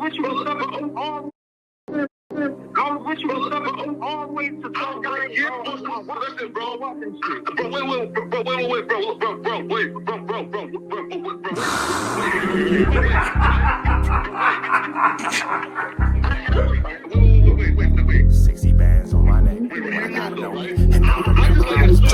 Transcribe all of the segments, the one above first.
with you all go with you always to talk. Listen, bro. Wait. 60 bands on my neck. I gotta know.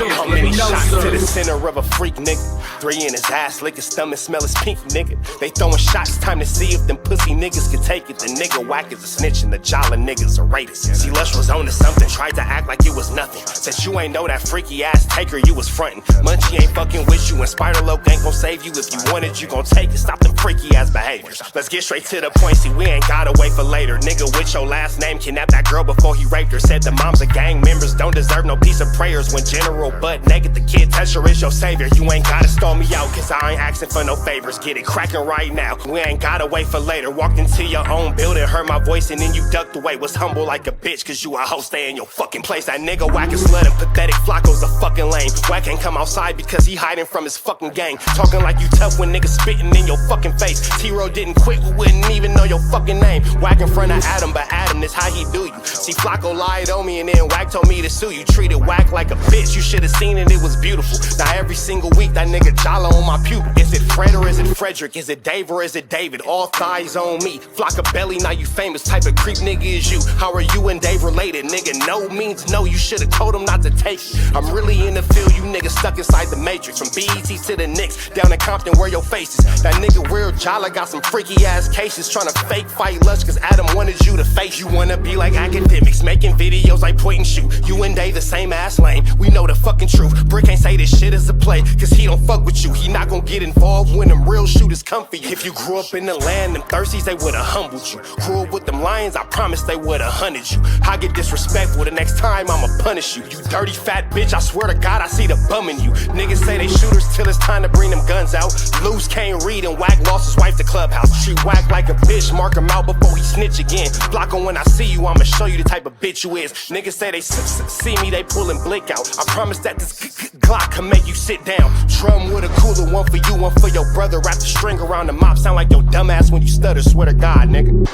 How many shots to the center of a freak nigga? 3 in his ass, lick his stomach, smell his pink nigga. They throwing shots, time to see if them pussy niggas can take it. The nigga whack is a snitch and the jolly niggas are rapists. See, Lush was on to something, tried to act like it was nothing. Said you ain't know that freaky ass taker you was frontin'. Munchie ain't fucking with you and Spider-Loc ain't gon' save you. If you wanted, you gon' take it. Stop them freaky ass behaviors. Let's get straight to the point, see we ain't gotta wait for later. Nigga with your last name kidnapped that girl before he raped her. Said the moms of gang members don't deserve no piece of prayers. When General butt naked, the kid Tesher is your savior. You ain't gotta stall me out, cause I ain't asking for no favors. Get it cracking right now, we ain't gotta wait for later. Walked into your own building, heard my voice and then you ducked away. Was humble like a bitch, cause you a hoe, stay in your fucking place. That nigga whack is slut and pathetic, FLAKKO's a fucking lame. Whack ain't come outside because he hiding from his fucking gang. Talking like you tough when niggas spitting in your fucking face. T-Ro didn't quit, we wouldn't even know your fucking name. Whack in front of Adam, but Adam is how he do you. See, FLAKKO lied on me and then Whack told me to sue you. Treated Whack like a bitch, you should've seen it, it was beautiful. Now every single week that nigga jolly on my pupil. Is it Fred or is it Frederick? Is it Dave or is it David? All thighs on me, FLAKKO belly, now you famous. Type of creep nigga is you. How are you and Dave related? Nigga, no means no, you should've told him not to take it. I'm really in the field, you niggas stuck inside the matrix. From BET to the Knicks, down in Compton where your face is. That nigga real jolly got some freaky ass cases. Tryna fake fight Lush cause Adam wanted you to face. You wanna be like academics, making videos like point and shoot. You and Dave the same ass lane, we know the fucking truth. BRICC ain't say this shit is a play, cause he don't fuck with you. He not gon' get involved when them real shooters come for you. If you grew up in the land, them thirsties, they would've humbled you. Grew up with them lions, I promise they would've hunted you. I get disrespectful, the next time I'ma punish you. You dirty fat bitch, I swear to God I see the bum in you. Niggas say they shooters till it's time to bring them guns out. Loose can't read and Whack lost his wife to Clubhouse. Treat Whack like a bitch, mark him out before he snitch again. FLAKKO, when I see you, I'ma show you the type of bitch you is. Niggas say they see me, they pullin' blick out. I promise that this Glock can make you sit down. Drum with a cooler, one for you, one for your brother. Wrap the string around the mop, sound like your dumb ass when you stutter. Swear to God, nigga.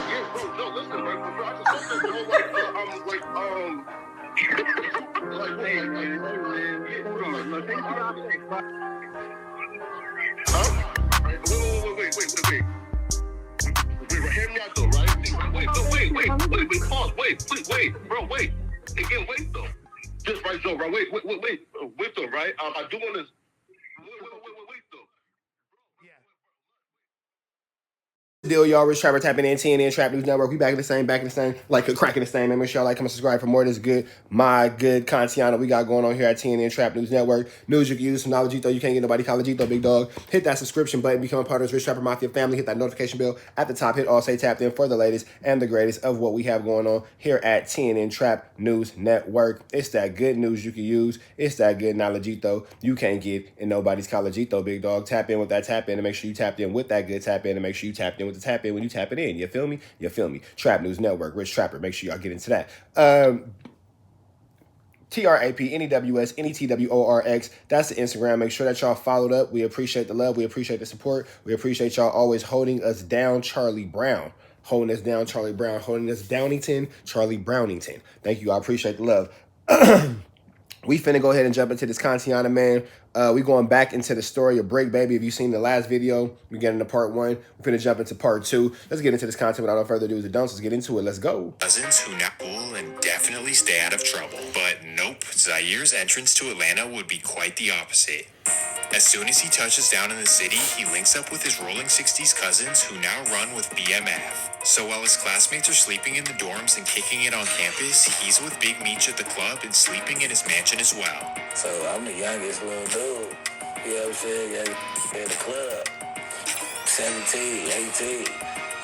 Wait. Hear me out though, right? Pause. Wait, bro, wait. Again, wait though. Just right, though, right? Wait though, right? I do want to. Wait though. Deal, y'all. Rich Trapper tapping in TNN Trap News Network. We back in the same, like cracking the same. Man, make sure y'all like, comment, subscribe for more of this good, my good content we got going on here at TNN Trap News Network. News you can use, some knowledge, though. You can't get nobody college, though, big dog. Hit that subscription button, become a part of this Rich Trapper Mafia family. Hit that notification bell at the top. Hit all, say tapped in for the latest and the greatest of what we have going on here at TNN Trap News Network. It's that good news you can use. It's that good knowledge, though. You can't get in nobody's college, though, big dog. Tap in with that tap in and make sure you tapped in with that good tap in and make sure you tapped in with the tap in when you tap it in. You feel me? Trap News Network, Rich Trapper. Make sure y'all get into that. TRAP, NEWS, that's the Instagram. Make sure that y'all followed up. We appreciate the love. We appreciate the support. We appreciate y'all always holding us down, Charlie Brown. Holding us down, Charlie Brown. Holding us Downington, Charlie Brownington. Thank you. I appreciate the love. We finna go ahead and jump into this Kantiana, man. We going back into the story of BRICC, baby. If you've seen the last video, we get into part 1. We're finna jump into part 2. Let's get into this content without no further ado. Let's get into it. Let's go. Cousins who now cool and definitely stay out of trouble. But nope, Zaire's entrance to Atlanta would be quite the opposite. As soon as he touches down in the city, he links up with his rolling 60s cousins who now run with BMF. So while his classmates are sleeping in the dorms and kicking it on campus, he's with Big Meech at the club and sleeping in his mansion as well. So I'm the youngest little dude, you know what I'm saying, in the club. 17, 18,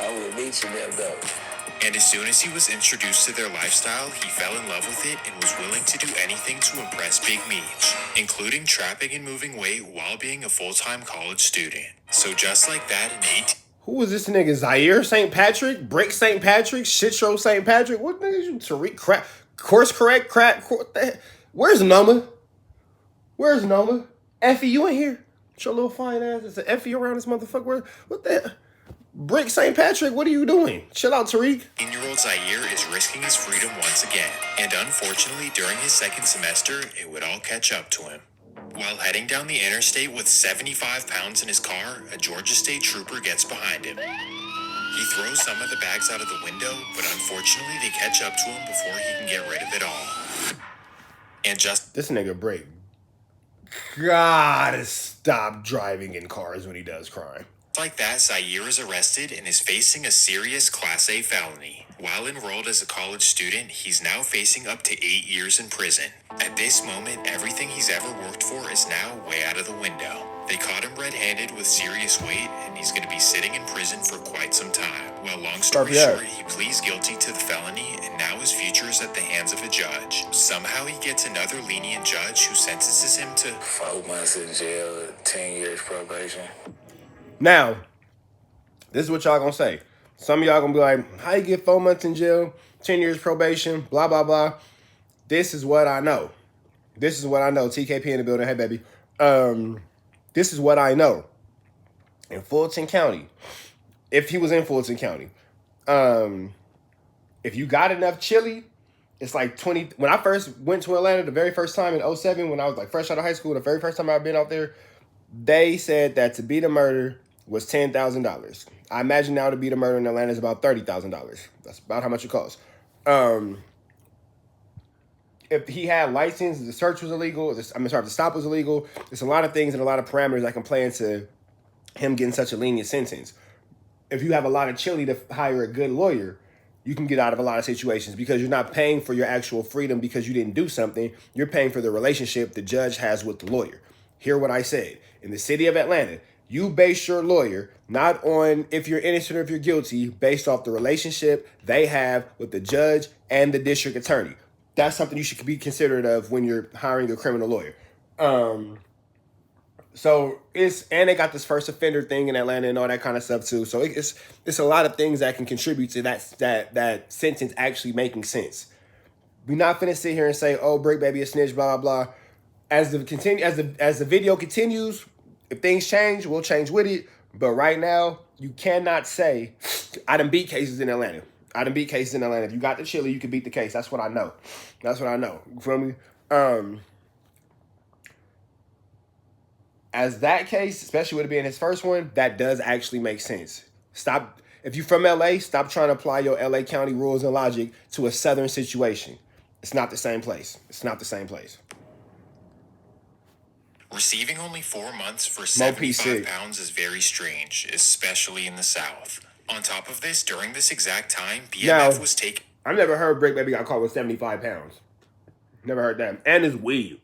I'm with Meech and them though. And as soon as he was introduced to their lifestyle, he fell in love with it and was willing to do anything to impress Big Meech, including trapping and moving weight while being a full-time college student. So just like that, in 18... Who was this nigga? Zaire St. Patrick? BRICC St. Patrick? Shit Show St. Patrick? What niggas you? Tariq Crack? Course correct? Crack? Where's Noma? Where's Noma? Effie, you in here? With your little fine ass. It's an Effie around this motherfucker. What the... Brick St. Patrick, what are you doing? Chill out, Tariq. 18-year-old Zaire is risking his freedom once again, and unfortunately, during his second semester, it would all catch up to him. While heading down the interstate with 75 pounds in his car, a Georgia State trooper gets behind him. He throws some of the bags out of the window, but unfortunately, they catch up to him before he can get rid of it all. And just This nigga Brick gotta stop driving in cars when he does crime. like that, Zaire is arrested and is facing a serious Class A felony. While enrolled as a college student, he's now facing up to 8 years in prison. At this moment, everything he's ever worked for is now way out of the window. They caught him red-handed with serious weight, and he's going to be sitting in prison for quite some time. Well, long story short, he pleads guilty to the felony, and now his future is at the hands of a judge. Somehow he gets another lenient judge who sentences him to 4 months in jail, 10 years probation. Now, this is what y'all gonna say. Some of y'all gonna be like, how you get 4 months in jail, 10 years probation, blah, blah, blah. This is what I know. This is what I know. TKP in the building. Hey, baby. This is what I know. In Fulton County, if he was in Fulton County, if you got enough chili, it's like 20. When I first went to Atlanta the very first time in 2007, when I was like fresh out of high school, the very first time I've been out there, they said that to beat a murder was $10,000. I imagine now to beat a murder in Atlanta is about $30,000. That's about how much it costs. If he had license, the search was illegal. If the stop was illegal. There's a lot of things and a lot of parameters that can play into him getting such a lenient sentence. If you have a lot of chili to hire a good lawyer, you can get out of a lot of situations because you're not paying for your actual freedom because you didn't do something. You're paying for the relationship the judge has with the lawyer. Hear what I said. In the city of Atlanta, you base your lawyer not on if you're innocent or if you're guilty, based off the relationship they have with the judge and the district attorney. That's something you should be considerate of when you're hiring a criminal lawyer. So and they got this first offender thing in Atlanta and all that kind of stuff too. So it's a lot of things that can contribute to that sentence actually making sense. We're not finna sit here and say, oh, Brick baby a snitch, blah blah blah. As the video continues, if things change, we'll change with it. But right now, you cannot say I done beat cases in Atlanta. If you got the chili, you can beat the case. That's what I know. You feel me? As that case, especially with it being his first one, that does actually make sense. Stop. If you're from LA, stop trying to apply your LA County rules and logic to a southern situation. It's not the same place. receiving only 4 months for 75 pounds is very strange, especially in the South. On top of this, during this exact time, BMF was taken. I've never heard Brick Baby got caught with 75 pounds. Never heard that. And it's weed.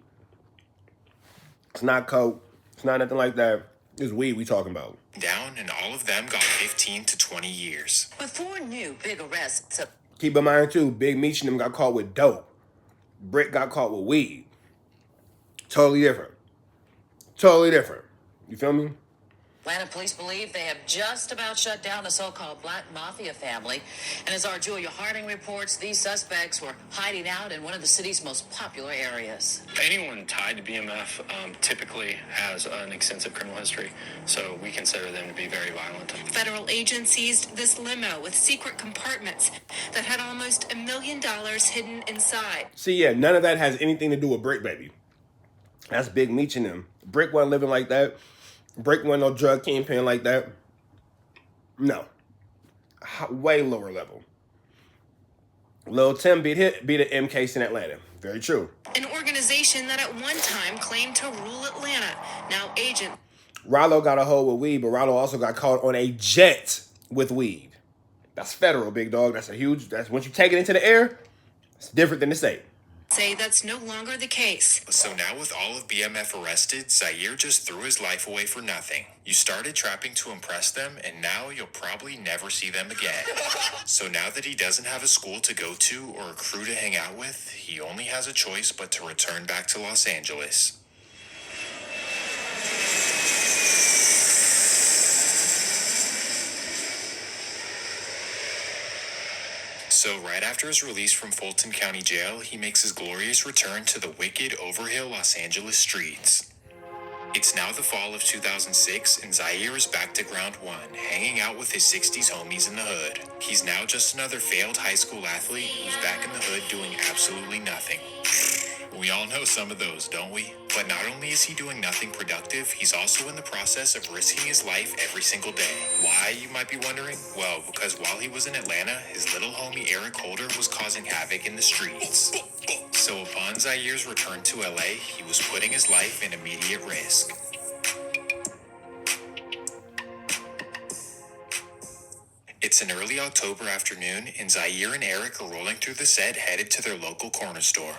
It's not coke. It's not nothing like that. It's weed we talking about. Down, and all of them got 15 to 20 years. With 4 new big arrests. Keep in mind, too, Big Meech and them got caught with dope. Brick got caught with weed. Totally different. You feel me? Atlanta police believe they have just about shut down the so-called Black Mafia family. And as our Julia Harding reports, these suspects were hiding out in one of the city's most popular areas. Anyone tied to BMF typically has an extensive criminal history, so we consider them to be very violent. Federal agents seized this limo with secret compartments that had almost $1 million hidden inside. See, yeah, none of that has anything to do with Brick Baby. That's Big Meech and them. Brick wasn't living like that. Brick wasn't no drug kingpin like that. No. Way lower level. Lil Tim beat an M case in Atlanta. Very true. An organization that at one time claimed to rule Atlanta. Now agent. Rollo got a hold with weed, but Rollo also got caught on a jet with weed. That's federal, big dog. That's once you take it into the air, it's different than the state. Say that's no longer the case. So now with all of BMF arrested, Zaire just threw his life away for nothing. You started trapping to impress them, and now you'll probably never see them again. So now that he doesn't have a school to go to or a crew to hang out with, he only has a choice but to return back to Los Angeles. So right after his release from Fulton County Jail, he makes his glorious return to the wicked, overhill Los Angeles streets. It's now the fall of 2006, and Zaire is back to ground one, hanging out with his 60s homies in the hood. He's now just another failed high school athlete who's back in the hood doing absolutely nothing. We all know some of those, don't we? But not only is he doing nothing productive, he's also in the process of risking his life every single day. Why, you might be wondering? Well, because while he was in Atlanta, his little homie Eric Holder was causing havoc in the streets. So upon Zaire's return to LA, he was putting his life in immediate risk. It's an early October afternoon, and Zaire and Eric are rolling through the set headed to their local corner store.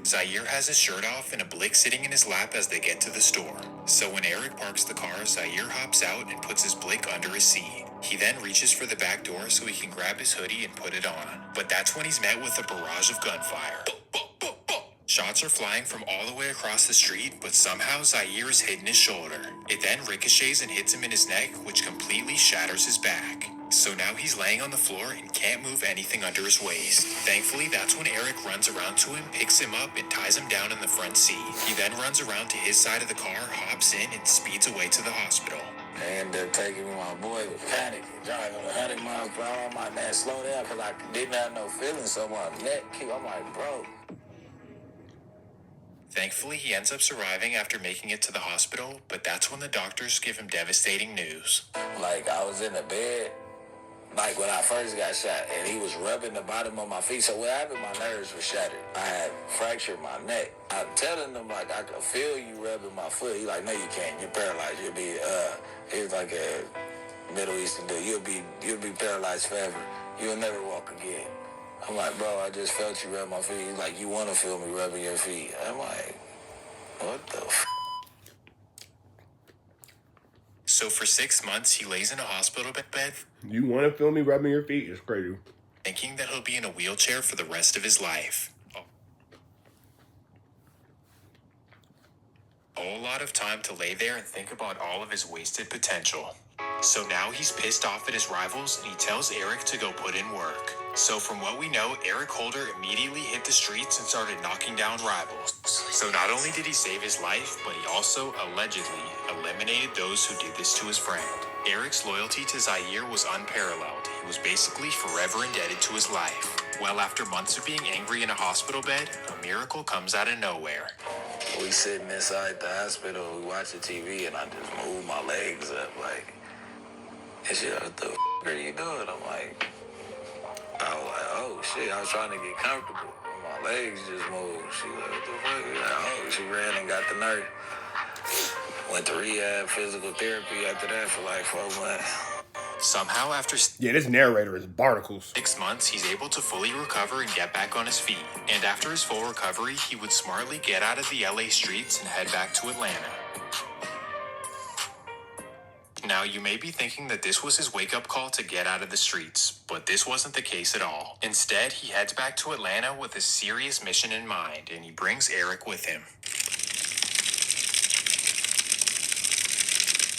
Zaire has his shirt off and a blick sitting in his lap as they get to the store. So when Eric parks the car, Zaire hops out and puts his blick under his seat. He then reaches for the back door so he can grab his hoodie and put it on. But that's when he's met with a barrage of gunfire. Shots are flying from all the way across the street, but somehow Zaire is hitting his shoulder. It then ricochets and hits him in his neck, which completely shatters his back. So now he's laying on the floor and can't move anything under his waist. Thankfully, that's when Eric runs around to him, picks him up, and ties him down in the front seat. He then runs around to his side of the car, hops in, and speeds away to the hospital. And they're taking me, my boy was panicking, driving 100 miles per hour. I'm like, man, slow down, because I didn't have no feeling, so my neck kicked. I'm like, bro. Thankfully, he ends up surviving after making it to the hospital, but that's when the doctors give him devastating news. Like, I was in the bed, like when I first got shot, and he was rubbing the bottom of my feet. So what happened, my nerves were shattered. I had fractured my neck. I'm telling them, like, I could feel you rubbing my foot. He like, no, you can't. You're paralyzed. You'll be, it's like a Middle Eastern dude. You'll be paralyzed forever. You'll never walk again. I'm like, bro, I just felt you rub my feet. He's like, you want to feel me rubbing your feet? I'm like, what the f***? So for 6 months, he lays in a hospital bed. You want to feel me rubbing your feet? It's crazy. Thinking that he'll be in a wheelchair for the rest of his life. A whole lot of time to lay there and think about all of his wasted potential. So now he's pissed off at his rivals and he tells Eric to go put in work. So from what we know, Eric Holder immediately hit the streets and started knocking down rivals. So not only did he save his life, but he also allegedly eliminated those who did this to his friend. Eric's loyalty to Zaire was unparalleled. He was basically forever indebted to his life. Well, after months of being angry in a hospital bed, a miracle comes out of nowhere. We sitting inside the hospital, we watching TV, and I just move my legs up like, and she like, what the f*** are you doing? I'm like, I was like, oh shit, I was trying to get comfortable. And my legs just moved. She like, what the fuck? Like, oh, she ran and got the nurse. Went to rehab, physical therapy after that for like 4 months. Somehow, after Yeah, this narrator is barnacles. 6 months, he's able to fully recover and get back on his feet. And after his full recovery, he would smartly get out of the LA streets and head back to Atlanta. Now, you may be thinking that this was his wake-up call to get out of the streets, but this wasn't the case at all. Instead, he heads back to Atlanta with a serious mission in mind, and he brings Eric with him.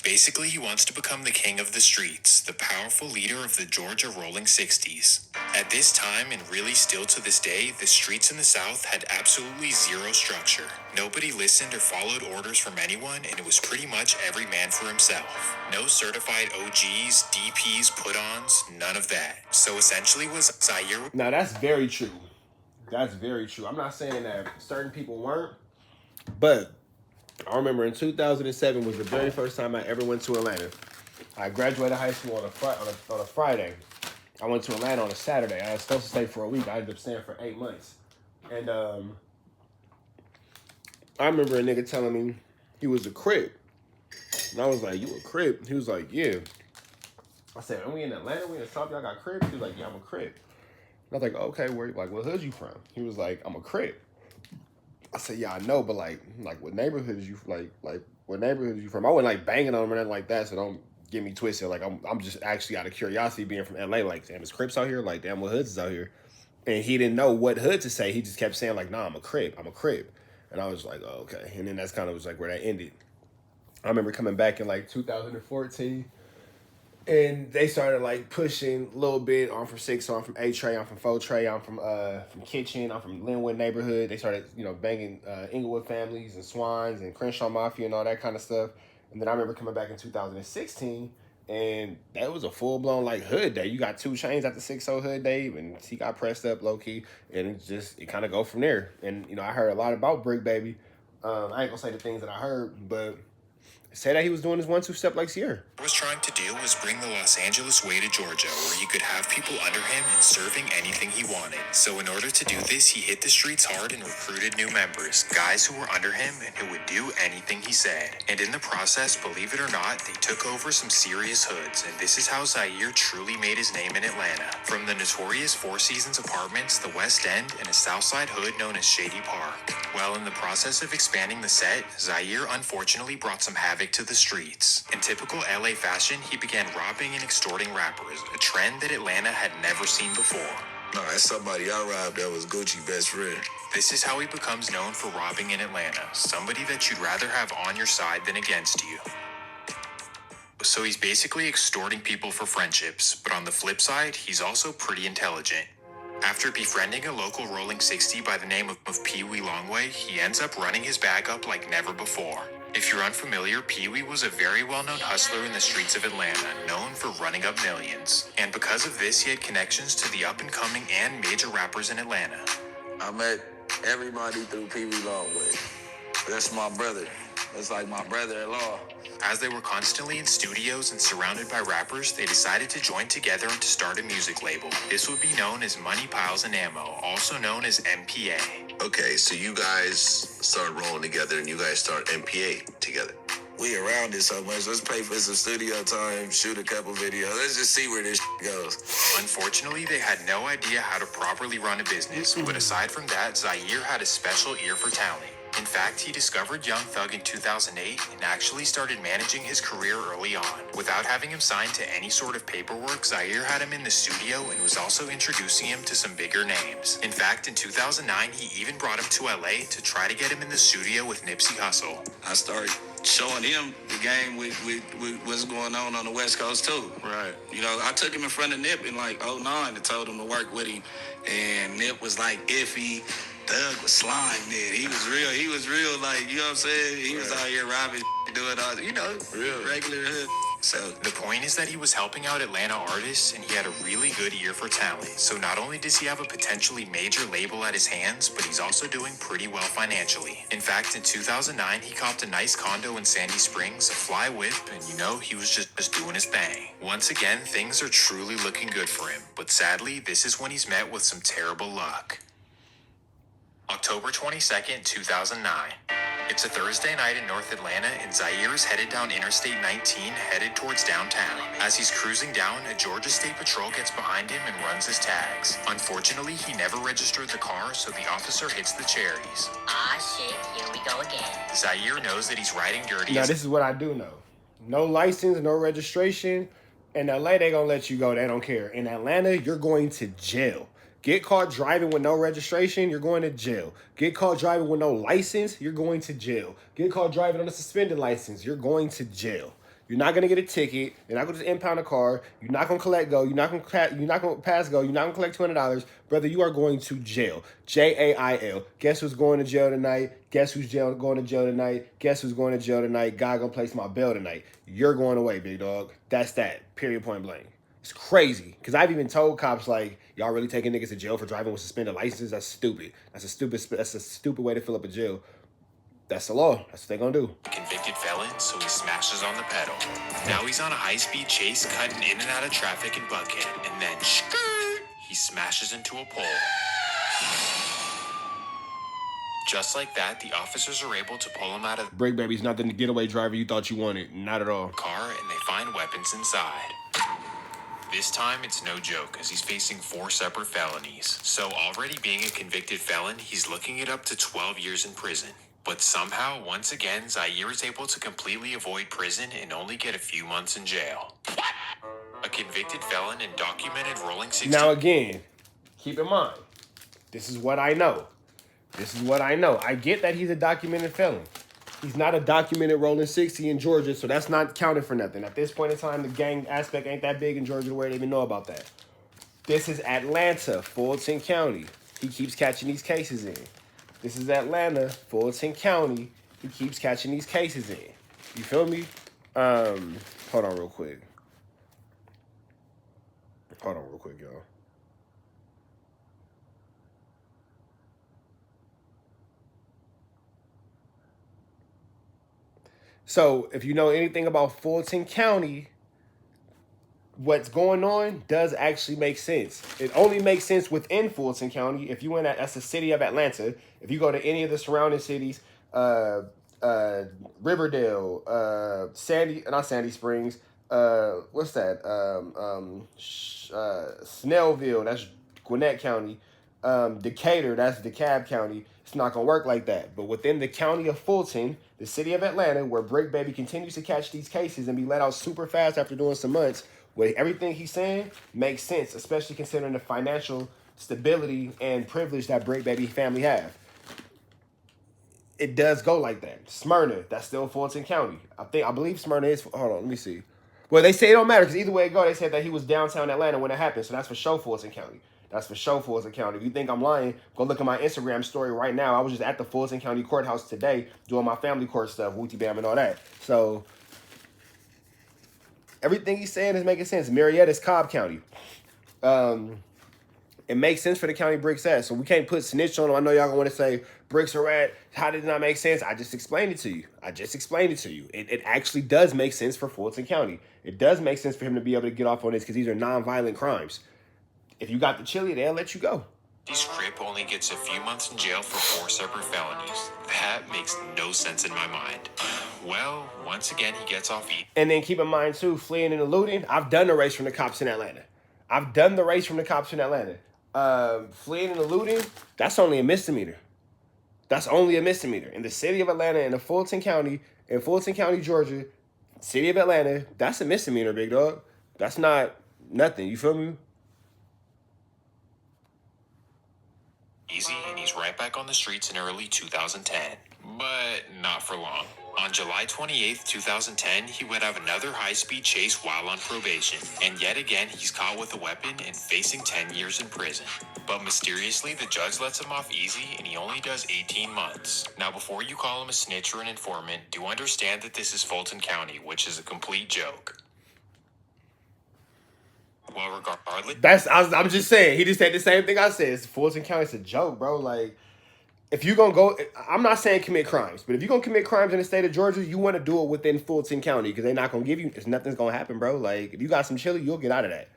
Basically, he wants to become the king of the streets, the powerful leader of the Georgia Rolling 60s. At this time, and really still to this day, the streets in the South had absolutely zero structure. Nobody listened or followed orders from anyone, and it was pretty much every man for himself. No certified OGs, DPs, put-ons, none of that. So essentially was Zaire... Now, that's very true. That's very true. I'm not saying that certain people weren't, but I remember in 2007 was the very first time I ever went to Atlanta. I graduated high school on a Friday. I went to Atlanta on a Saturday. I was supposed to stay for a week. I ended up staying for 8 months. And I remember a nigga telling me he was a Crip. And I was like, you a Crip? He was like, yeah. I said, are we in Atlanta? We in the South? Y'all got Crips? He was like, yeah, I'm a Crip. And I was like, okay, where, like, what hood you from? He was like, I'm a Crip. I said, yeah, I know, but like what neighborhood is you what neighborhood is you from? I wasn't like banging on him or nothing like that, so don't get me twisted. Like I'm just actually out of curiosity being from LA, like, damn, is Crips out here? Like, damn, what hoods is out here? And he didn't know what hood to say. He just kept saying like, nah, I'm a Crip. And I was like, oh, okay. And then that's kind of was like where that ended. I remember coming back in like 2014. And they started like pushing a little bit. I'm from 6, so I'm from A Tray, I'm from 4 Tray, I'm from Kitchen, I'm from Linwood neighborhood. They started, you know, banging Inglewood families and Swines and Crenshaw Mafia and all that kind of stuff. And then I remember coming back in 2016, and that was a full blown like hood day. You got 2 Chainz at the 6-0 hood day, and he got pressed up low key, and it kind of go from there. And you know, I heard a lot about BRICC Baby. I ain't gonna say the things that I heard, but say that he was doing his 1-2 step like Sierra. Was trying to do was bring the Los Angeles way to Georgia, where he could have people under him and serving anything he wanted. So in order to do this, he hit the streets hard and recruited new members, guys who were under him and who would do anything he said. And in the process, believe it or not, they took over some serious hoods, and this is how Zaire truly made his name in Atlanta. From the notorious Four Seasons apartments, the West End, and a Southside hood known as Shady Park. Well, in the process of expanding the set, Zaire unfortunately brought some havoc to the streets. In typical LA fashion, he began robbing and extorting rappers, a trend that Atlanta had never seen before. No, that's somebody I robbed that was Gucci best friend. This is how he becomes known for robbing in Atlanta, somebody that you'd rather have on your side than against you. So he's basically extorting people for friendships, but on the flip side, he's also pretty intelligent. After befriending a local rolling 60 by the name of Pee Wee Longway, he ends up running his bag up like never before. If you're unfamiliar, Pee Wee was a very well-known hustler in the streets of Atlanta, known for running up millions. And because of this, he had connections to the up-and-coming and major rappers in Atlanta. I met everybody through Pee Wee Longway. That's my brother. That's like my brother-in-law. As they were constantly in studios and surrounded by rappers, they decided to join together and to start a music label. This would be known as Money, Piles, and Ammo, also known as MPA. Okay, so you guys start rolling together and you guys start MPA together. We around it so much. Let's pay for some studio time, shoot a couple videos. Let's just see where this goes. Unfortunately, they had no idea how to properly run a business, but aside from that, Zaire had a special ear for talent. In fact, he discovered Young Thug in 2008 and actually started managing his career early on. Without having him signed to any sort of paperwork, Zaire had him in the studio and was also introducing him to some bigger names. In fact, in 2009, he even brought him to LA to try to get him in the studio with Nipsey Hussle. I started showing him the game with what's going on the West Coast too. Right. You know, I took him in front of Nip in like 2009 and told him to work with him, and Nip was like iffy. Thug was slime then. He was real, like, you know what I'm saying? He was out here robbing, doing all, you know, real regular hood. So the point is that he was helping out Atlanta artists and he had a really good ear for talent. So not only does he have a potentially major label at his hands, but he's also doing pretty well financially. In fact, in 2009, he copped a nice condo in Sandy Springs, a fly whip, and you know, he was just doing his thing. Once again, things are truly looking good for him, but sadly, this is when he's met with some terrible luck. October 22nd, 2009. It's a Thursday night in North Atlanta, and Zaire is headed down Interstate 19, headed towards downtown. As he's cruising down, a Georgia State Patrol gets behind him and runs his tags. Unfortunately, he never registered the car, so the officer hits the charities. Ah, shit, here we go again. Zaire knows that he's riding dirty. Now, this is what I do know. No license, no registration. In LA, they gonna let you go. They don't care. In Atlanta, you're going to jail. Get caught driving with no registration, you're going to jail. Get caught driving with no license, you're going to jail. Get caught driving on a suspended license, you're going to jail. You're not gonna get a ticket. You're not gonna just impound a car. You're not gonna collect go. You're not gonna pass go. You're not gonna collect $200, brother. You are going to jail. Jail. Guess who's going to jail tonight? Guess who's going to jail tonight? Guess who's going to jail tonight? God gonna place my bail tonight. You're going away, big dog. That's that. Period. Point blank. It's crazy, because I've even told cops, like, y'all really taking niggas to jail for driving with suspended licenses? That's stupid. That's a stupid way to fill up a jail. That's the law. That's what they gonna do. Convicted felon, so he smashes on the pedal. Now he's on a high-speed chase, cutting in and out of traffic in Buckhead, and then he smashes into a pole. Just like that, the officers are able to pull him out of the BRICC Baby's not the getaway driver you thought you wanted. Not at all. car, and they find weapons inside. This time, it's no joke, as he's facing 4 separate felonies. So already being a convicted felon, he's looking at up to 12 years in prison. But somehow, once again, Zaire is able to completely avoid prison and only get a few months in jail. What? A convicted felon and documented rolling 60... Now again, keep in mind, this is what I know. I get that he's a documented felon. He's not a documented rolling 60 in Georgia, so that's not counted for nothing. At this point in time, the gang aspect ain't that big in Georgia where they even know about that. This is Atlanta, Fulton County. He keeps catching these cases in. This is Atlanta, Fulton County. He keeps catching these cases in. You feel me? Hold on real quick. Hold on real quick, y'all. So, if you know anything about Fulton County, what's going on does actually make sense. It only makes sense within Fulton County. If you that's the city of Atlanta. If you go to any of the surrounding cities, Riverdale, not Sandy Springs, what's that? Snellville, that's Gwinnett County. Decatur, that's DeKalb County. It's not going to work like that. But within the county of Fulton, the city of Atlanta, where BRICC Baby continues to catch these cases and be let out super fast after doing some months, where everything he's saying makes sense, especially considering the financial stability and privilege that BRICC Baby family have. It does go like that. Smyrna, that's still Fulton County. I believe Smyrna is, hold on, let me see. Well, they say it don't matter because either way it go, they said that he was downtown Atlanta when it happened. So that's for sure Fulton County. That's for sure Fulton County. If you think I'm lying, go look at my Instagram story right now. I was just at the Fulton County Courthouse today doing my family court stuff, Wooty Bam and all that. So everything he's saying is making sense. Marietta's Cobb County. It makes sense for the county BRICC's at. So we can't put snitch on them. I know y'all gonna want to say BRICC's are at. How did it not make sense? I just explained it to you. It actually does make sense for Fulton County. It does make sense for him to be able to get off on this because these are non-violent crimes. If you got the chili, they'll let you go. This Crip only gets a few months in jail for 4 separate felonies. That makes no sense in my mind. Well, once again, he gets off easy. And then keep in mind, too, fleeing and eluding. I've done the race from the cops in Atlanta. Fleeing and eluding, that's only a misdemeanor. In the city of Atlanta, in Fulton County, Georgia, city of Atlanta, that's a misdemeanor, big dog. That's not nothing. You feel me? Easy, and he's right back on the streets in early 2010. But not for long. On July 28th, 2010, he would have another high-speed chase while on probation. And yet again, he's caught with a weapon and facing 10 years in prison. But mysteriously, the judge lets him off easy and he only does 18 months. Now, before you call him a snitch or an informant, do understand that this is Fulton County, which is a complete joke. Well, regardless... I'm just saying, he just said the same thing I said. It's Fulton County, it's a joke, bro. Like, if you're going to go... I'm not saying commit crimes, but if you're going to commit crimes in the state of Georgia, you want to do it within Fulton County because they're not going to give you... Nothing's going to happen, bro. Like, if you got some chili, you'll get out of that.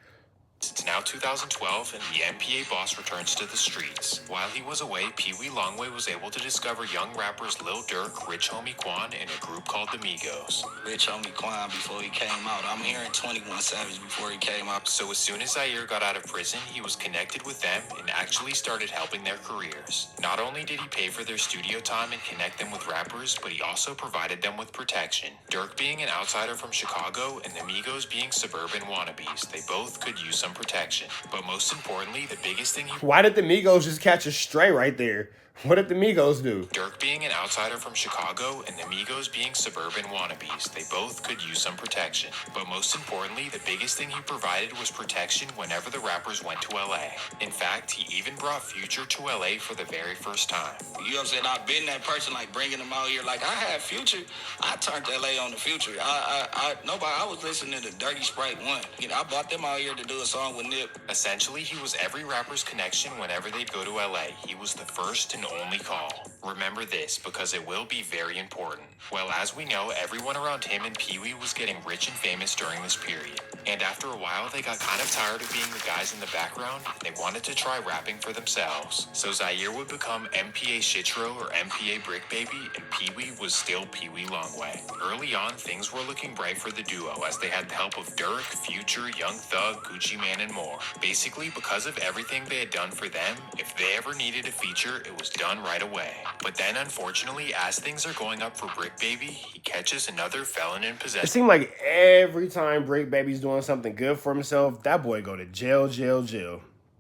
It's now 2012, and the MPA boss returns to the streets. While he was away, Pee Wee Longway was able to discover young rappers Lil Durk, Rich Homie Quan, and a group called the Migos. Rich Homie Quan before he came out. I'm hearing 21 Savage before he came out. So as soon as Zaire got out of prison, he was connected with them and actually started helping their careers. Not only did he pay for their studio time and connect them with rappers, but he also provided them with protection. Durk being an outsider from Chicago and the Migos being suburban wannabes, they both could use some protection. But most importantly, the biggest thing Why did the Migos just catch a stray right there? What did the Migos do? Durk being an outsider from Chicago and the Migos being suburban wannabes, they both could use some protection. But most importantly, the biggest thing he provided was protection whenever the rappers went to LA. In fact, he even brought Future to LA for the very first time. You know what I'm saying? I've been that person, like, bringing them out here. Like, I had Future. I turned LA on the Future. I was listening to Dirty Sprite 1. You know, I brought them out here to do a song with Nip. Essentially, he was every rapper's connection whenever they'd go to LA. He was the first and only call. Remember this, because it will be very important. Well, as we know, everyone around him and Pee Wee was getting rich and famous during this period. And after a while, they got kind of tired of being the guys in the background. They wanted to try rapping for themselves. So Zaire would become MPA Shitro or MPA BRICC Baby, and Pee Wee was still Pee Wee Longway. Early on, things were looking bright for the duo as they had the help of Durk, Future, Young Thug, Gucci Mane, and more. Basically, because of everything they had done for them, if they ever needed a feature, it was done right away. But then, unfortunately, as things are going up for BRICC Baby, he catches another felon in possession. It seemed like every time BRICC Baby's doing something good for himself, that boy go to jail.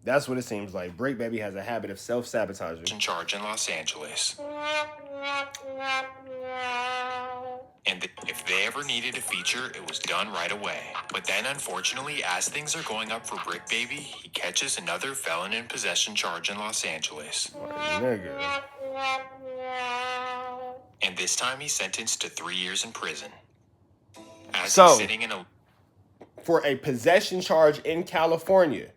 That's what it seems like. BRICC Baby has a habit of self-sabotaging. In charge in Los Angeles. And if they ever needed a feature, it was done right away. But then, unfortunately, as things are going up for Brick Baby, he catches another felon in possession charge in Los Angeles. Nigga. And this time he's sentenced to 3 years in prison. As So, he's sitting in a... For a possession charge in California,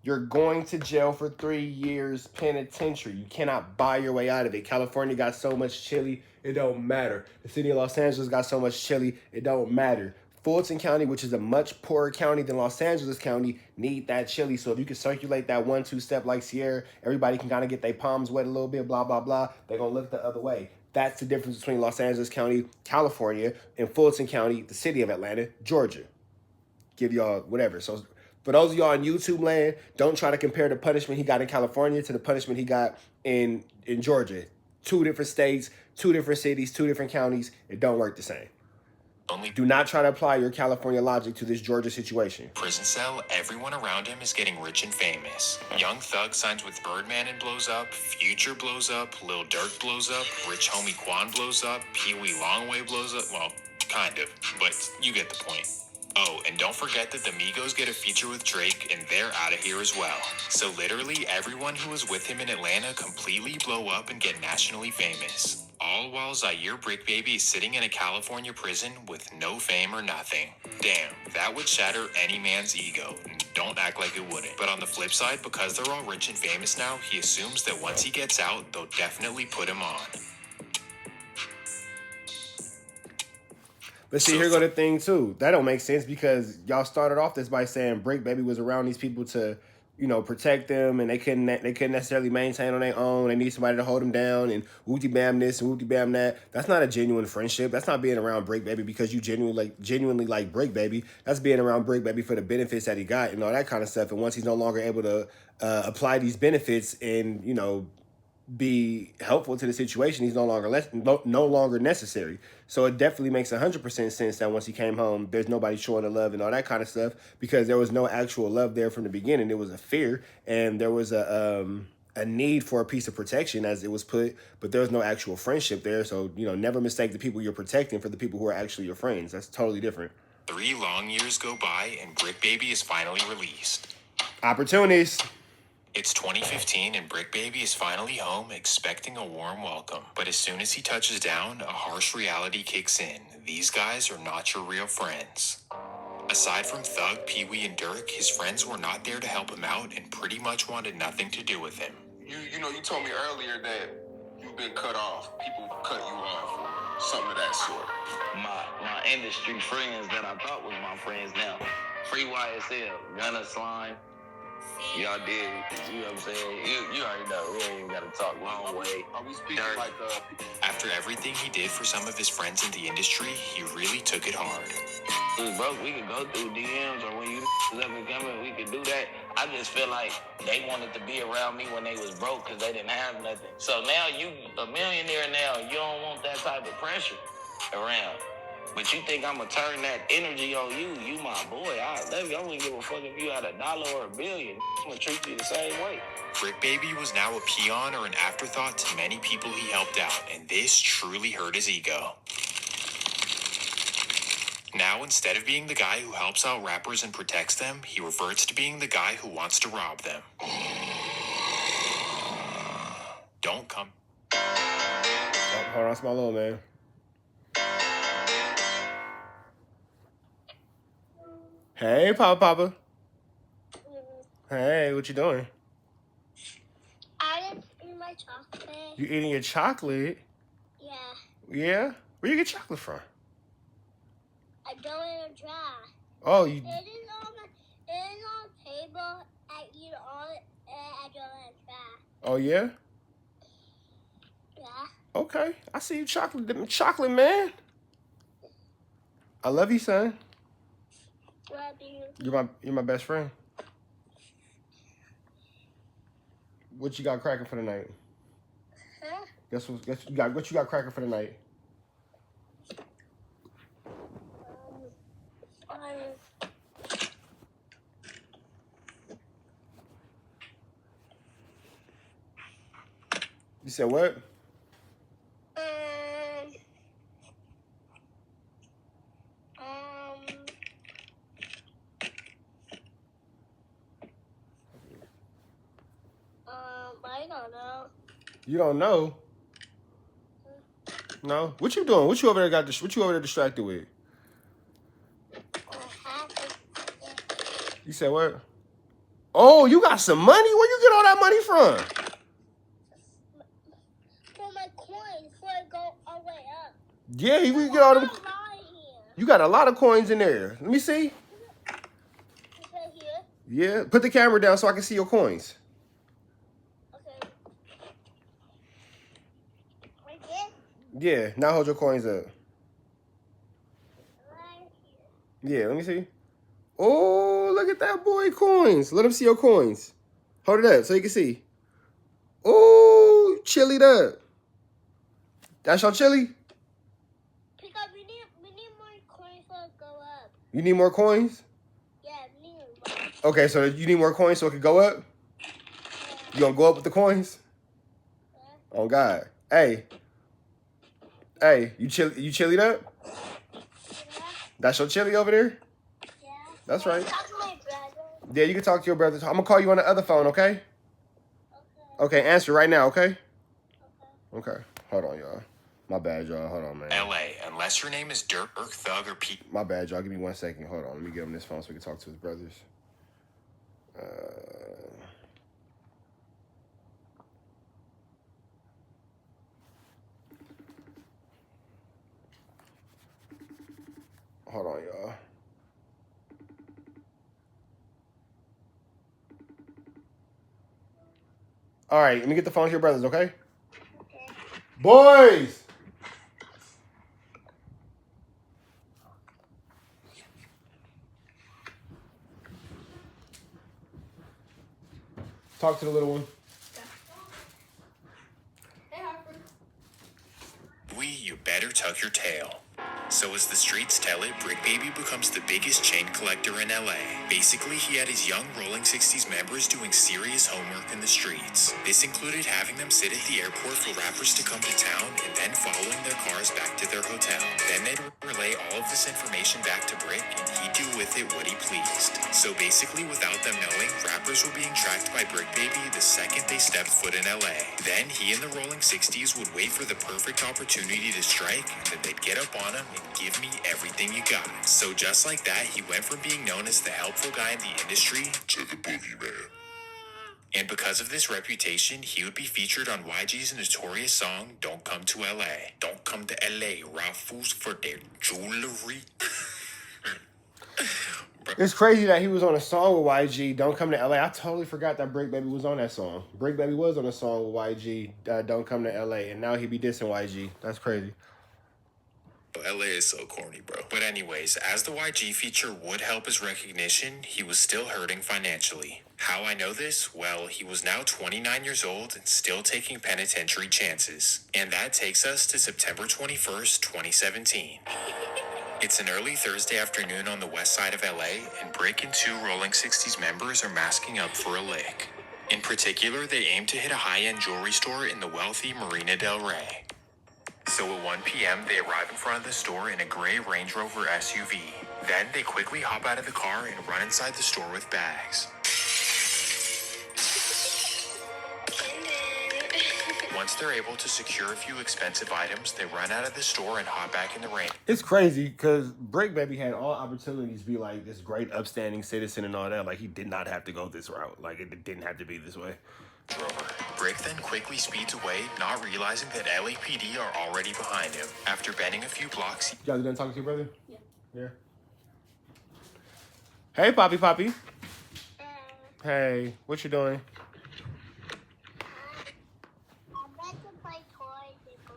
you're going to jail for 3 years penitentiary. You cannot buy your way out of it. California got so much chili, it don't matter. The city of Los Angeles got so much chili, it don't matter. Fulton County, which is a much poorer county than Los Angeles County, need that chili. So if you can circulate that 1-2 step like Sierra, everybody can kind of get their palms wet a little bit, blah, blah, blah. They're going to look the other way. That's the difference between Los Angeles County, California, and Fulton County, the city of Atlanta, Georgia. Give y'all whatever. So for those of y'all in YouTube land, don't try to compare the punishment he got in California to the punishment he got in Georgia. 2 different states, 2 different cities, 2 different counties. It don't work the same. Do not try to apply your California logic to this Georgia situation. Prison cell, everyone around him is getting rich and famous. Young Thug signs with Birdman and blows up, Future blows up, Lil Durk blows up, Rich Homie Quan blows up, Pee Wee Longway blows up. Well, kind of, but you get the point. Oh, and don't forget that the Migos get a feature with Drake, and they're out of here as well. So literally everyone who was with him in Atlanta completely blow up and get nationally famous. All while Zaire Brick Baby is sitting in a California prison with no fame or nothing. Damn, that would shatter any man's ego. Don't act like it wouldn't. But on the flip side, because they're all rich and famous now, he assumes that once he gets out, they'll definitely put him on. But see, here go the thing, too. That don't make sense because y'all started off this by saying Brick Baby was around these people to, you know, protect them, and they couldn't necessarily maintain on their own. They need somebody to hold them down, and wooty bam this and wooty bam that. That's not a genuine friendship. That's not being around Brick Baby because you genuinely like Brick Baby. That's being around Brick Baby for the benefits that he got and all that kind of stuff. And once he's no longer able to apply these benefits and, you know, be helpful to the situation, he's no longer necessary. So it definitely makes 100% sense that once he came home, there's nobody showing the love and all that kind of stuff because there was no actual love there from the beginning. It was a fear and there was a need for a piece of protection, as it was put, but there was no actual friendship there. So, you know, never mistake the people you're protecting for the people who are actually your friends. That's totally different. 3 long years go by and Brick Baby is finally released. Opportunities. It's 2015 and Brick Baby is finally home expecting a warm welcome. But as soon as he touches down, a harsh reality kicks in. These guys are not your real friends. Aside from Thug, Pee Wee, and Durk, his friends were not there to help him out and pretty much wanted nothing to do with him. You know, you told me earlier that you've been cut off. People cut you off or something of that sort. My industry friends that I thought was my friends now. Free YSL, Gunna, Slime. Y'all did, you know what I'm saying? You already know, we ain't even gotta talk long way. Are we speaking Durk. like After everything he did for some of his friends in the industry, he really took it hard. We broke, we could go through DMs, or when you was up and coming, we could do that. I just feel like they wanted to be around me when they was broke because they didn't have nothing. So now you a millionaire now, you don't want that type of pressure around. But you think I'm gonna turn that energy on you? You my boy. I love you. I wouldn't give a fuck if you had $1 or $1 billion. I'm gonna treat you the same way. Brick Baby was now a peon or an afterthought to many people he helped out, and this truly hurt his ego. Now, instead of being the guy who helps out rappers and protects them, he reverts to being the guy who wants to rob them. Don't come. Oh, hold on, that's my little man. Hey, Papa. Hey, what you doing? I didn't eat my chocolate. You eating your chocolate? Yeah. Yeah? Where you get chocolate from? I don't in a jar. Oh, you... It is on the table. I eat all it and I don't in a jar. Oh, yeah? Yeah. Okay. I see you chocolate, man. I love you, son. Love you. You're my best friend. What you got cracking for the night? Huh? Guess what you got cracking for the night? Um, You said what? I don't know. You don't know? No? What you doing? What you over there what you over there distracted with? You said what? Oh, you got some money? Where you get all that money from? For my coins, before I go all the way up. Yeah, you can get all them. You got a lot of coins in there. Let me see. It's right here. Yeah, put the camera down so I can see your coins. Okay. Right there? Yeah, now hold your coins up. Right here. Yeah, let me see. Oh, look at that boy coins. Let him see your coins. Hold it up so you can see. Oh, chillied up. That's your chili? Pick up, we need more coins to go up. You need more coins? Yeah, we need more. Okay, so you need more coins so it can go up? You gonna go up with the coins? Yeah. Oh God. Hey. Hey, you chillied up? Yeah. That's your chili over there? Yeah. That's right. Talk to my brother. Yeah, you can talk to your brother. I'm gonna call you on the other phone, okay? Okay, answer right now, okay? Okay. Hold on, y'all. My bad, y'all. Hold on, man. LA, unless your name is Dirk, Thug, or Pete. My bad, y'all. Give me 1 second. Hold on. Let me get him this phone so we can talk to his brothers. Hold on, y'all. All right, let me get the phone to your brothers, okay? Okay. Boys! Talk to the little one. You better tuck your tail. So as the streets tell it, BRICK Baby becomes the biggest chain collector in LA. Basically, he had his young Rolling 60s members doing serious homework in the streets. This included having them sit at the airport for rappers to come to town and then following their cars back to their hotel. Then they'd relay all of this information back to BRICK and he'd do with it what he pleased. So basically, without them knowing, rappers were being tracked by BRICK Baby the second they stepped foot in LA. Then he and the Rolling 60s would wait for the perfect opportunity to strike, and then they'd get up on him and give me everything you got. So just like that, he went from being known as the helpful guy in the industry to the boogeyman. And because of this reputation, he would be featured on YG's notorious song, Don't Come to LA. Don't come to LA, raffles for their jewelry. It's crazy that he was on a song with YG, Don't Come to LA. I totally forgot that BRICK Baby was on that song. BRICK Baby was on a song with YG, Don't Come to LA, and now he be dissing YG. That's crazy. LA is so corny, bro. But anyways, as the YG feature would help his recognition, he was still hurting financially. How I know this? Well, he was now 29 years old and still taking penitentiary chances. And that takes us to September 21st, 2017. It's an early Thursday afternoon on the west side of LA, and BRICK and two Rolling 60s members are masking up for a lick. In particular, they aim to hit a high-end jewelry store in the wealthy Marina del Rey. So at 1 p.m., they arrive in front of the store in a gray Range Rover SUV. Then they quickly hop out of the car and run inside the store with bags. Once they're able to secure a few expensive items, they run out of the store and hop back in the Range. It's crazy because BRICK Baby had all opportunities to be like this great upstanding citizen and all that. Like, he did not have to go this route. Like, it didn't have to be this way. BRICK then quickly speeds away, not realizing that LAPD are already behind him. After bending a few blocks, You guys done talking to your brother? Yeah. Hey, Poppy. Hey, what you doing? I'm about to play toys and go.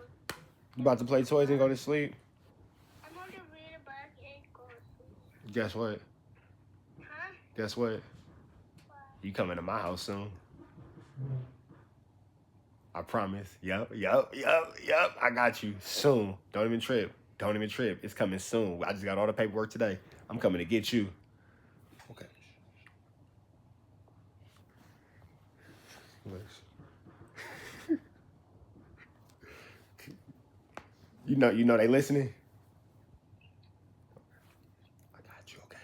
You about to play toys and go to sleep? I'm going to read a book and go to sleep. Guess what? Huh? Guess what? You coming to my house soon. I promise. Yup. I got you soon. Don't even trip. It's coming soon. I just got all the paperwork today. I'm coming to get you. Okay. You know they listening? I got you, okay?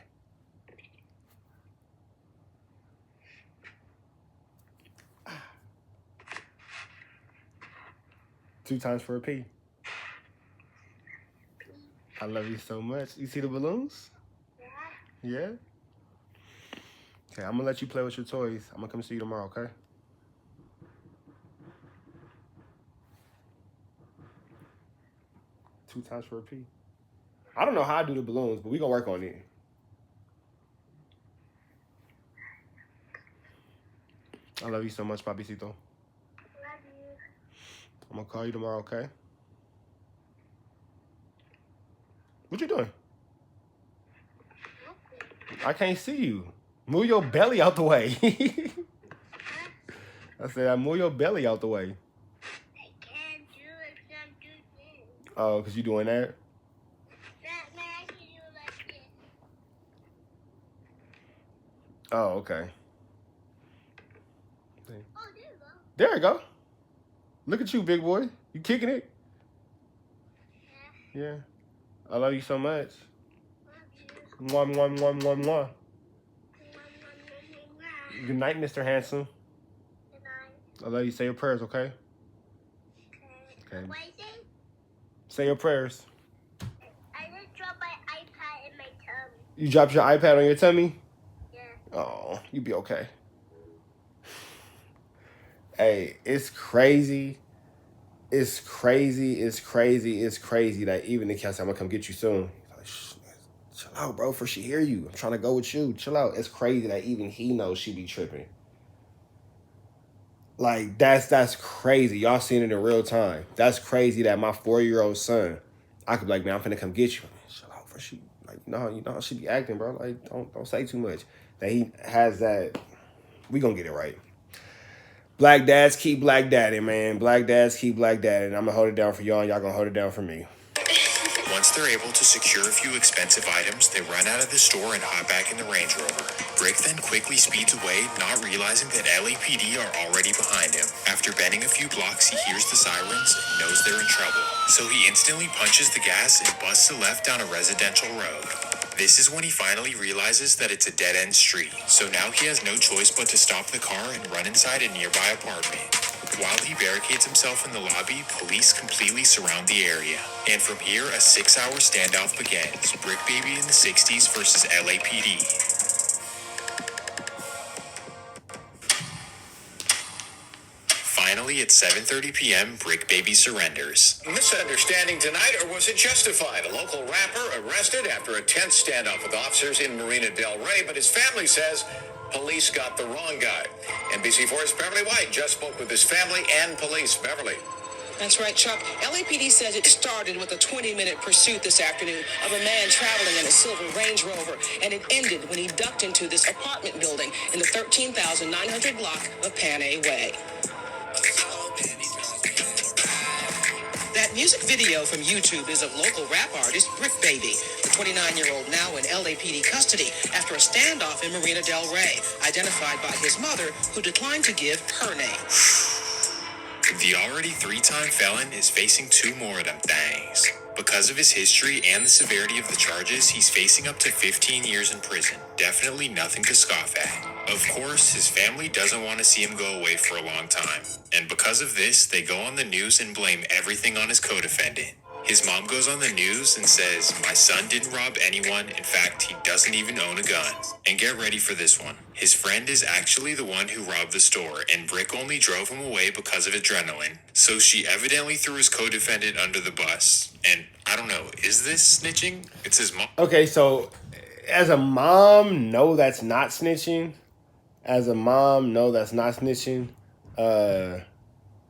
2 times for a P. I love you so much. You see the balloons? Yeah. Yeah? Okay, I'm gonna let you play with your toys. I'm gonna come see you tomorrow, okay? Two times for a P. I don't know how I do the balloons, but we gonna work on it. I love you so much, Papicito. Love you. I'm gonna call you tomorrow, okay? What you doing? I can't see you. Move your belly out the way. I said, move your belly out the way. I can't do it. Can't do this. Oh, because you doing that? Man, I can do it like this. Oh, okay. Oh, there you go. There you go. Look at you, big boy. You kicking it? Yeah. Yeah. I love you so much. Love you. Mwah, mwah, mwah, mwah, mwah. Mwah. Good night, Mr. Handsome. Good night. I love you. Say your prayers, okay? Okay. Okay. What is it? Say your prayers. I just dropped my iPad in my tummy. You dropped your iPad on your tummy? Yeah. Oh, you be okay. Hey, it's crazy. It's crazy that even the cat said, I'm gonna come get you soon. He's like, shh, chill out, bro, for she hear you. I'm trying to go with you. Chill out. It's crazy that even he knows she be tripping. Like, that's crazy. Y'all seen it in real time. That's crazy that my 4-year-old son, I could be like, man, I'm finna come get you. Man, chill out, for she. Like, no, you know how she be acting, bro. Like, don't say too much. That he has that. We gonna get it right. Black dads keep black daddy, man. Black dads keep black daddy. And I'm going to hold it down for y'all, and y'all going to hold it down for me. Once they're able to secure a few expensive items, they run out of the store and hop back in the Range Rover. Brick then quickly speeds away, not realizing that LAPD are already behind him. After bending a few blocks, he hears the sirens and knows they're in trouble. So he instantly punches the gas and busts a left down a residential road. This is when he finally realizes that it's a dead-end street, so now he has no choice but to stop the car and run inside a nearby apartment. While he barricades himself in the lobby, police completely surround the area. And from here, a 6-hour standoff begins. Brick Baby in the 60s versus LAPD. Finally, at 7:30 p.m., Brick Baby surrenders. Misunderstanding tonight, or was it justified? A local rapper arrested after a tense standoff with officers in Marina Del Rey, but his family says police got the wrong guy. NBC4's Beverly White just spoke with his family and police. Beverly. That's right, Chuck. LAPD says it started with a 20-minute pursuit this afternoon of a man traveling in a silver Range Rover, and it ended when he ducked into this apartment building in the 13,900 block of Panay Way. That music video from YouTube is of local rap artist Brick Baby, the 29-year-old now in LAPD custody after a standoff in Marina Del Rey, identified by his mother, who declined to give her name. The already 3-time felon is facing 2 more of them things. Because of his history and the severity of the charges, he's facing up to 15 years in prison. Definitely nothing to scoff at. Of course, his family doesn't want to see him go away for a long time. And because of this, they go on the news and blame everything on his co-defendant. His mom goes on the news and says, my son didn't rob anyone. In fact, he doesn't even own a gun. And get ready for this one. His friend is actually the one who robbed the store, and Brick only drove him away because of adrenaline. So she evidently threw his co-defendant under the bus. And I don't know, is this snitching? It's his mom. Okay, so as a mom, no, that's not snitching. As a mom, no, that's not snitching.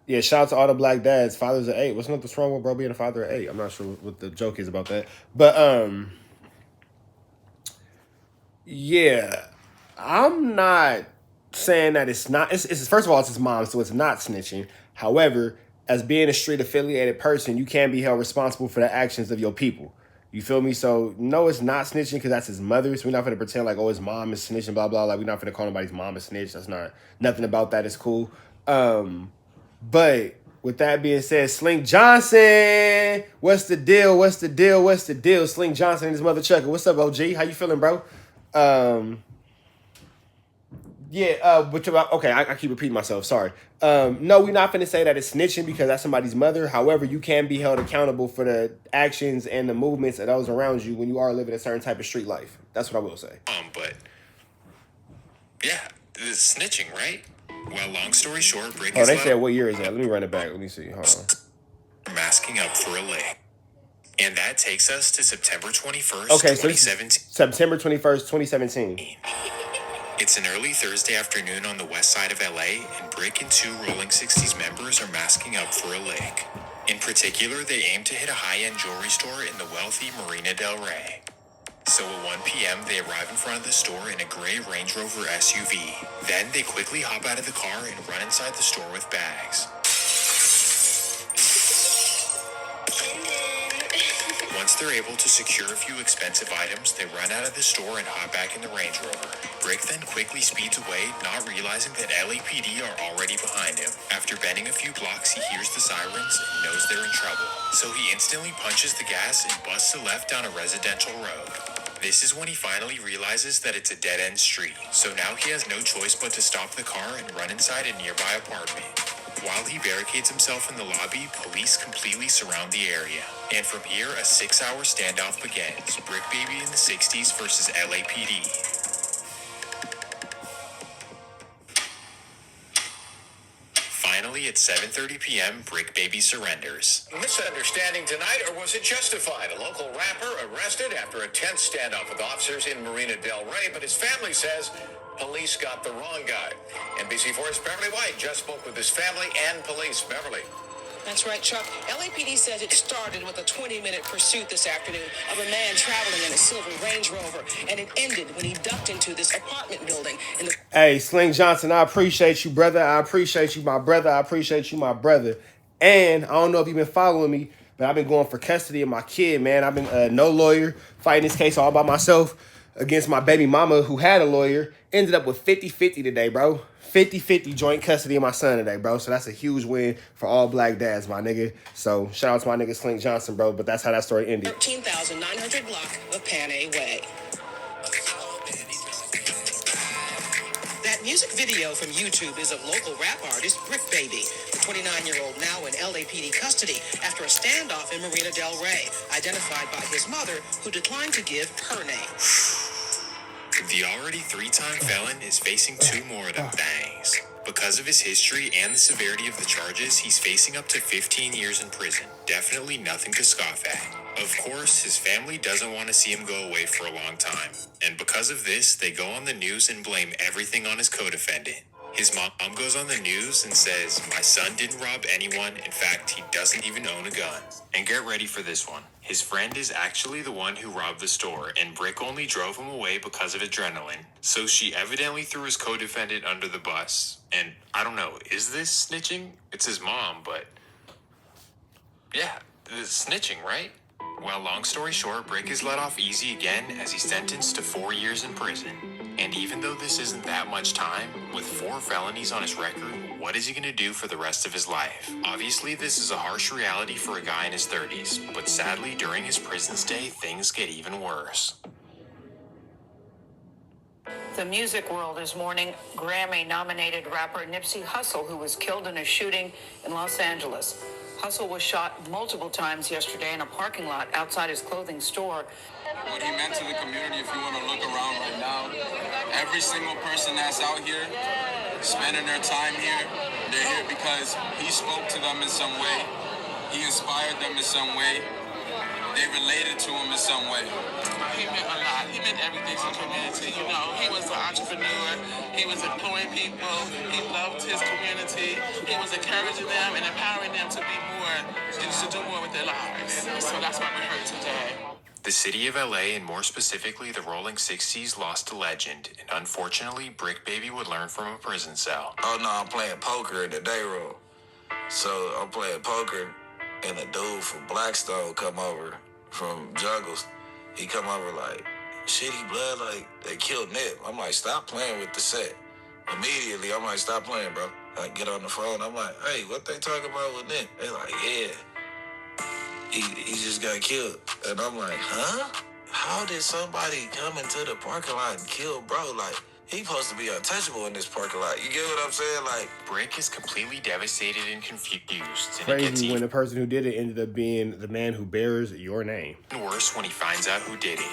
Yeah, shout out to all the black dads. Fathers of 8. What's wrong with bro being a father of 8? I'm not sure what the joke is about that. But, yeah, I'm not saying that it's not. It's first of all, it's his mom, so it's not snitching. However, as being a street-affiliated person, you can be held responsible for the actions of your people. You feel me? So, no, it's not snitching because that's his mother. So we're not going to pretend like, oh, his mom is snitching, blah, blah. Like, we're not going to call nobody's mom a snitch. That's not, nothing about that is cool. But with that being said, Slink Johnson, what's the deal? What's the deal? What's the deal? Slink Johnson and his mother Chucker. What's up, OG? How you feeling, bro? Yeah, okay, I keep repeating myself, sorry. No, we're not finna say that it's snitching because that's somebody's mother. However, you can be held accountable for the actions and the movements of those around you when you are living a certain type of street life. That's what I will say. But yeah, it's snitching, right? Well, long story short, BRICK Oh, is they said what year is that? Let me run it back. Let me see. Hold on. masking up for a lick. And that takes us to September 21st, Okay, so 2017. September 21st, 2017. It's an early Thursday afternoon on the west side of LA, and BRICK and two Rolling 60s members are masking up for a lick. In particular, they aim to hit a high-end jewelry store in the wealthy Marina Del Rey. So at 1 p.m., they arrive in front of the store in a gray Range Rover SUV. Then they quickly hop out of the car and run inside the store with bags. Once they're able to secure a few expensive items, they run out of the store and hop back in the Range Rover. BRICK then quickly speeds away, not realizing that LAPD are already behind him. After bending a few blocks, he hears the sirens and knows they're in trouble. So he instantly punches the gas and busts a left down a residential road. This is when he finally realizes that it's a dead-end street. So now he has no choice but to stop the car and run inside a nearby apartment. While he barricades himself in the lobby, police completely surround the area. And from here, a 6-hour standoff begins. BRICK Baby in the 60s versus LAPD. Finally, at 7:30 p.m., BRICK Baby surrenders. Misunderstanding tonight, or was it justified? A local rapper arrested after a tense standoff with officers in Marina Del Rey, but his family says police got the wrong guy. NBC4's Beverly White just spoke with his family and police. Beverly. That's right, Chuck. LAPD says it started with a 20-minute pursuit this afternoon of a man traveling in a silver Range Rover, and it ended when he ducked into this apartment building. Hey, Sling Johnson, I appreciate you, brother. I appreciate you, my brother. I appreciate you, my brother. And I don't know if you've been following me, but I've been going for custody of my kid, man. I've been no lawyer, fighting this case all by myself against my baby mama who had a lawyer. Ended up with 50-50 today, bro. 50-50 joint custody of my son today, bro. So that's a huge win for all black dads, my nigga. So shout out to my nigga Slink Johnson, bro. But that's how that story ended. 13,900 block of Panay Way. That music video from YouTube is of local rap artist BRICK Baby, the 29-year-old now in LAPD custody after a standoff in Marina Del Rey, identified by his mother, who declined to give her name. The already 3-time felon is facing 2 more of them bangs. Because of his history and the severity of the charges, he's facing up to 15 years in prison. Definitely nothing to scoff at. Of course, his family doesn't want to see him go away for a long time. And because of this, they go on the news and blame everything on his co-defendant. His mom goes on the news and says, "My son didn't rob anyone. In fact, he doesn't even own a gun." And get ready for this one. His friend is actually the one who robbed the store, and BRICK only drove him away because of adrenaline. So she evidently threw his co-defendant under the bus. And I don't know, is this snitching? It's his mom, but yeah, it's snitching, right? Well, long story short, BRICK is let off easy again as he's sentenced to 4 years in prison. And even though this isn't that much time, with 4 felonies on his record, what is he going to do for the rest of his life? Obviously, this is a harsh reality for a guy in his 30s, but sadly, during his prison stay, things get even worse. The music world is mourning Grammy-nominated rapper Nipsey Hussle, who was killed in a shooting in Los Angeles. Hussle was shot multiple times yesterday in a parking lot outside his clothing store. What he meant to the community, if you want to look around right now, every single person that's out here spending their time here, they're here because he spoke to them in some way. He inspired them in some way. They related to him in some way. He meant a lot. He meant everything to the community. You know, he was an entrepreneur. He was employing people. He loved his community. He was encouraging them and empowering them to be more, to do more with their lives. So that's why we're here today. The city of LA, and more specifically the Rolling 60s, lost a legend, and unfortunately, BRICK Baby would learn from a prison cell. Oh no, I'm playing poker in the day room. So I'm playing poker, and a dude from Blackstone come over from Juggles. He come over like, "Shitty blood, like, they killed Nip." I'm like, "Stop playing with the set." Immediately, I'm like, "Stop playing, bro." I get on the phone, I'm like, "Hey, what they talking about with Nip?" They like, "Yeah. He just got killed." And I'm like, "Huh? How did somebody come into the parking lot and kill bro?" Like, He supposed to be untouchable in this parking lot. You get what I'm saying? Like, BRICK is completely devastated and confused. And Crazy when the person who did it ended up being the man who bears your name. Worse when he finds out who did it.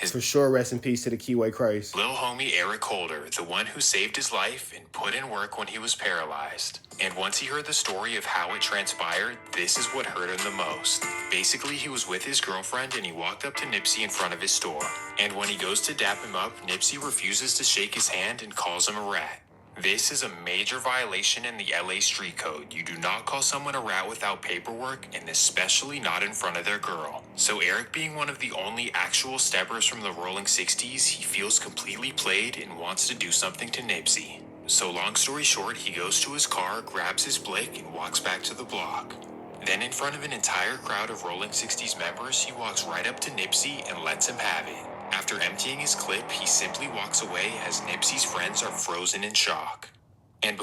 For sure, rest in peace to the Keyway Christ. Lil homie Eric Holder, the one who saved his life and put in work when he was paralyzed. And once he heard the story of how it transpired, this is what hurt him the most. Basically, he was with his girlfriend and he walked up to Nipsey in front of his store. And when he goes to dap him up, Nipsey refuses to shake his hand and calls him a rat. This is a major violation in the LA street code. You do not call someone a rat without paperwork, and especially not in front of their girl. So Eric, being one of the only actual steppers from the Rolling 60s, he feels completely played and wants to do something to Nipsey. So long story short, he goes to his car, grabs his blick, and walks back to the block. Then in front of an entire crowd of Rolling 60s members, he walks right up to Nipsey and lets him have it. After emptying his clip, he simply walks away as Nipsey's friends are frozen in shock. And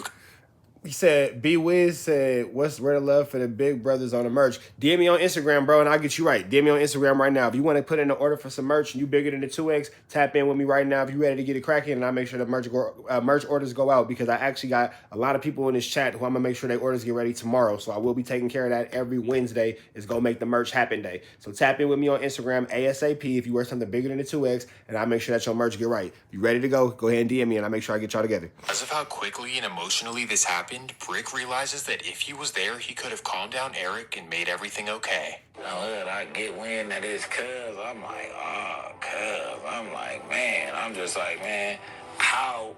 he said, B-Wiz said, what's where the love for the big brothers on the merch? DM me on Instagram, bro, and I'll get you right. DM me on Instagram right now. If you want to put in an order for some merch and you bigger than the 2X, tap in with me right now if you're ready to get it cracking, and I'll make sure the merch orders go out, because I actually got a lot of people in this chat who I'm going to make sure their orders get ready tomorrow. So I will be taking care of that every Wednesday. Is going to make the merch happen day. So tap in with me on Instagram ASAP if you wear something bigger than the 2X, and I'll make sure that your merch get right. If you ready to go, go ahead and DM me, and I'll make sure I get y'all together. Because of how quickly and emotionally this happened, BRICK realizes that if he was there, he could have calmed down Eric and made everything okay. I get wind that it's cuz. I'm like, oh, cuz. I'm like, man. I'm just like, man, how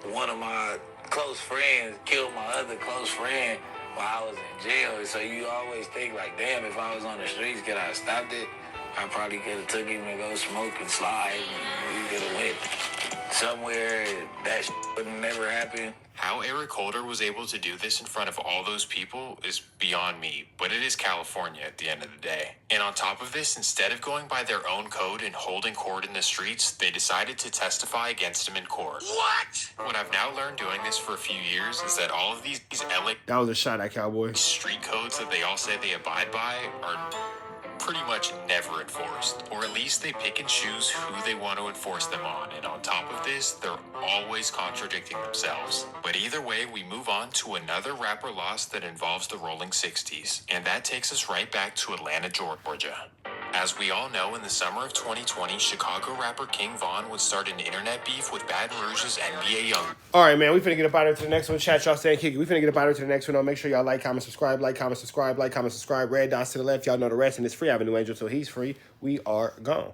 one of my close friends killed my other close friend while I was in jail. So you always think like, damn, if I was on the streets, could I have stopped it? I probably could have took him to go smoke and slide, and we could have went somewhere that would never happen. How Eric Holder was able to do this in front of all those people is beyond me, but it is California at the end of the day. And on top of this, instead of going by their own code and holding court in the streets, they decided to testify against him in court. What? What I've now learned doing this for a few years is that all of these LA... That was a shot at Cowboy. ...street codes that they all say they abide by are pretty much never enforced, or at least they pick and choose who they want to enforce them on, and on top of this, they're always contradicting themselves. But either way, we move on to another rapper loss that involves the Rolling 60s, and that takes us right back to Atlanta, Georgia. As we all know, in the summer of 2020, Chicago rapper King Von would start an internet beef with Baton Rouge's NBA Young. All right, man, we finna get up out of here to the next one. Chat, y'all staying kick it. We finna get up out of here to the next one. Make sure y'all like, comment, subscribe, like, comment, subscribe, like, comment, subscribe. Red dots to the left. Y'all know the rest, and it's free. I have a new angel, so he's free. We are gone.